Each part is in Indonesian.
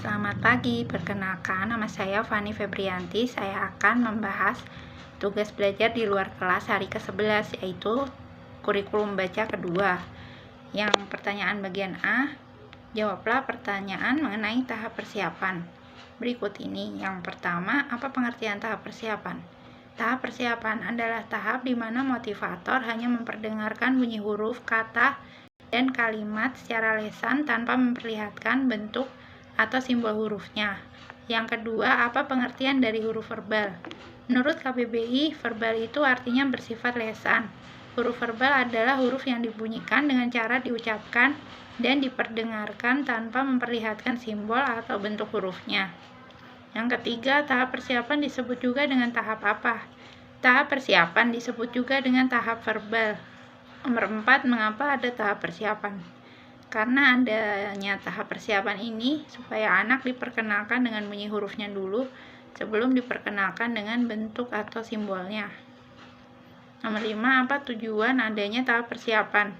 Selamat pagi, perkenalkan nama saya Fani Febrianti. Saya akan membahas tugas belajar di luar kelas hari ke-11, yaitu kurikulum baca kedua. Yang pertanyaan bagian A, jawablah pertanyaan mengenai tahap persiapan. Berikut ini. Yang pertama, apa pengertian tahap persiapan? Tahap persiapan adalah tahap di mana motivator hanya memperdengarkan bunyi huruf, kata, dan kalimat secara lisan tanpa memperlihatkan bentuk atau simbol hurufnya. Yang kedua, apa pengertian dari huruf verbal? Menurut KBBI, verbal itu artinya bersifat lisan. Huruf verbal adalah huruf yang dibunyikan dengan cara diucapkan dan diperdengarkan tanpa memperlihatkan simbol atau bentuk hurufnya. Yang ketiga, tahap persiapan disebut juga dengan tahap apa? Tahap persiapan disebut juga dengan tahap verbal. Nomor 4, mengapa ada tahap persiapan? Karena adanya tahap persiapan ini supaya anak diperkenalkan dengan bunyi hurufnya dulu sebelum diperkenalkan dengan bentuk atau simbolnya. Nomor 5, apa tujuan adanya tahap persiapan?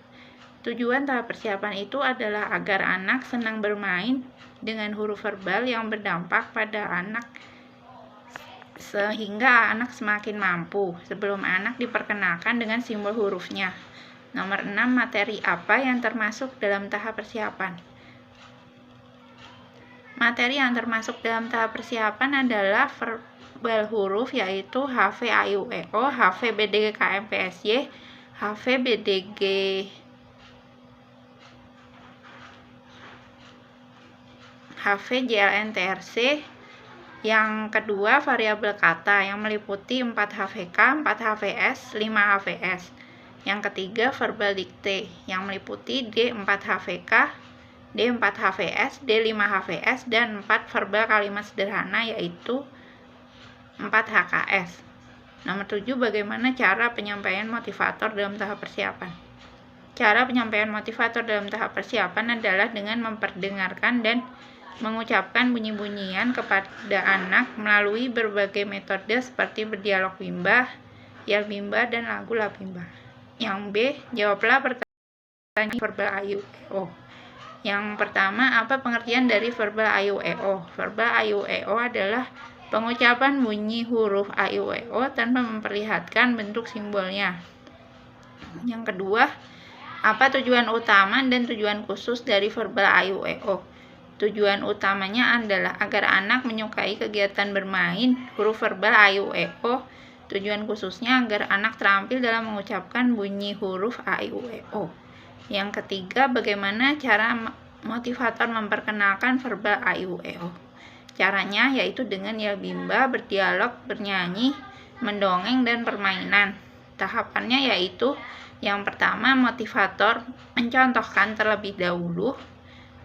Tujuan tahap persiapan itu adalah agar anak senang bermain dengan huruf verbal yang berdampak pada anak sehingga anak semakin mampu sebelum anak diperkenalkan dengan simbol hurufnya. Nomor 6, materi apa yang termasuk dalam tahap persiapan? Materi yang termasuk dalam tahap persiapan adalah verbal huruf, yaitu HV AIU EO, HV BDG KMPSY, HV BDG HV JLN TRC. Yang kedua, variabel kata yang meliputi 4 HVK, 4 HVS, 5 HVS. Yang ketiga, verbal dikte yang meliputi D4 HVK, D4 HVS, D5 HVS, dan 4 verbal kalimat sederhana yaitu 4 HKS. Nomor 7, bagaimana cara penyampaian motivator dalam tahap persiapan? Cara penyampaian motivator dalam tahap persiapan adalah dengan memperdengarkan dan mengucapkan bunyi-bunyian kepada anak melalui berbagai metode seperti berdialog bimba, yel bimba, dan lagu labimba. Yang B, jawablah pertanyaan verbal AIU EO. Yang pertama, apa pengertian dari verbal AIU EO? Verbal AIU EO adalah pengucapan bunyi huruf AIU EO tanpa memperlihatkan bentuk simbolnya. Yang kedua, apa tujuan utama dan tujuan khusus dari verbal AIU EO? Tujuan utamanya adalah agar anak menyukai kegiatan bermain huruf verbal AIU EO. Tujuan khususnya agar anak terampil dalam mengucapkan bunyi huruf AIU EO. Yang ketiga, bagaimana cara motivator memperkenalkan verbal AIU EO? Caranya yaitu dengan yel bimba, berdialog, bernyanyi, mendongeng, dan permainan. Tahapannya yaitu yang pertama, motivator mencontohkan terlebih dahulu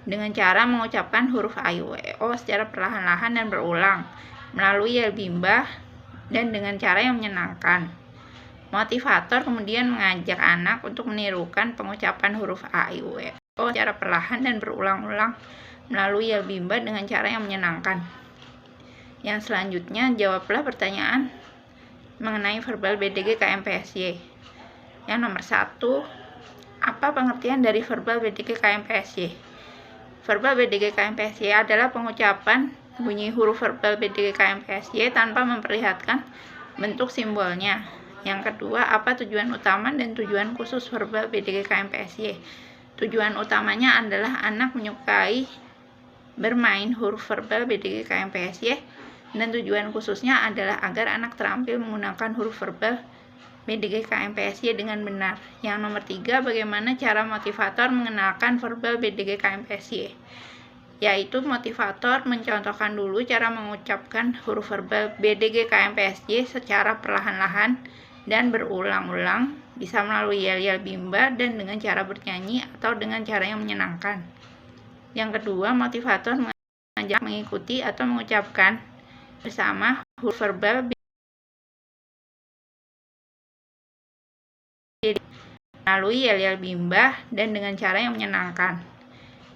dengan cara mengucapkan huruf AIU EO secara perlahan-lahan dan berulang melalui yel bimba dan dengan cara yang menyenangkan. Motivator kemudian mengajak anak untuk menirukan pengucapan huruf AIU EO secara perlahan dan berulang-ulang melalui yel bimba dengan cara yang menyenangkan. Yang selanjutnya, jawablah pertanyaan mengenai verbal BDG KMPSY. Yang nomor 1, apa pengertian dari verbal BDG KMPSY? Verbal BDG KMPSY adalah pengucapan bunyi huruf verbal BDG KMPSY tanpa memperlihatkan bentuk simbolnya. Yang kedua, apa tujuan utama dan tujuan khusus verbal BDG KMPSY? Tujuan utamanya adalah anak menyukai bermain huruf verbal BDG KMPSY, dan tujuan khususnya adalah agar anak terampil menggunakan huruf verbal BDG KMPSY dengan benar. Yang nomor 3, bagaimana cara motivator mengenalkan verbal BDG KMPSY? Yaitu motivator mencontohkan dulu cara mengucapkan huruf verbal BDG KMPSY secara perlahan-lahan dan berulang-ulang, bisa melalui yel-yel bimba dan dengan cara bernyanyi atau dengan cara yang menyenangkan. Yang kedua, motivator mengajak mengikuti atau mengucapkan bersama huruf verbal melalui yel-yel bimba dan dengan cara yang menyenangkan.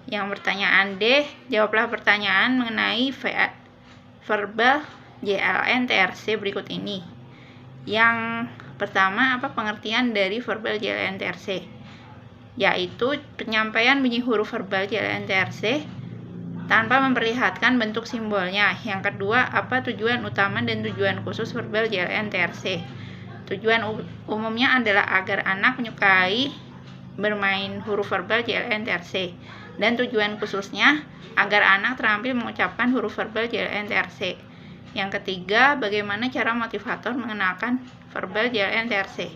Yang pertanyaan D, jawablah pertanyaan mengenai verbal JLN TRC berikut ini. Yang pertama, apa pengertian dari verbal JLN TRC? Yaitu penyampaian bunyi huruf verbal JLN TRC tanpa memperlihatkan bentuk simbolnya. Yang kedua, apa tujuan utama dan tujuan khusus verbal JLN TRC? Tujuan umumnya adalah agar anak menyukai bermain huruf verbal JLN TRC, dan tujuan khususnya agar anak terampil mengucapkan huruf verbal JLN TRC. Yang ketiga, bagaimana cara motivator mengenalkan verbal JLN TRC?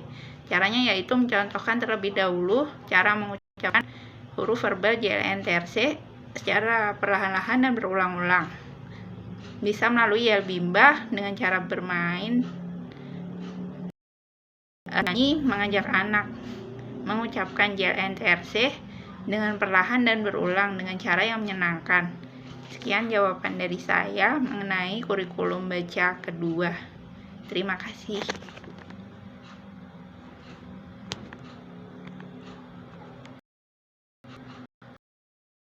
Caranya yaitu mencontohkan terlebih dahulu cara mengucapkan huruf verbal JLN TRC secara perlahan-lahan dan berulang-ulang. Bisa melalui yel bimbah dengan cara bermain nyanyi, mengajak anak mengucapkan JLN TRC dengan perlahan dan berulang dengan cara yang menyenangkan. Sekian jawaban dari saya mengenai kurikulum baca kedua. Terima kasih.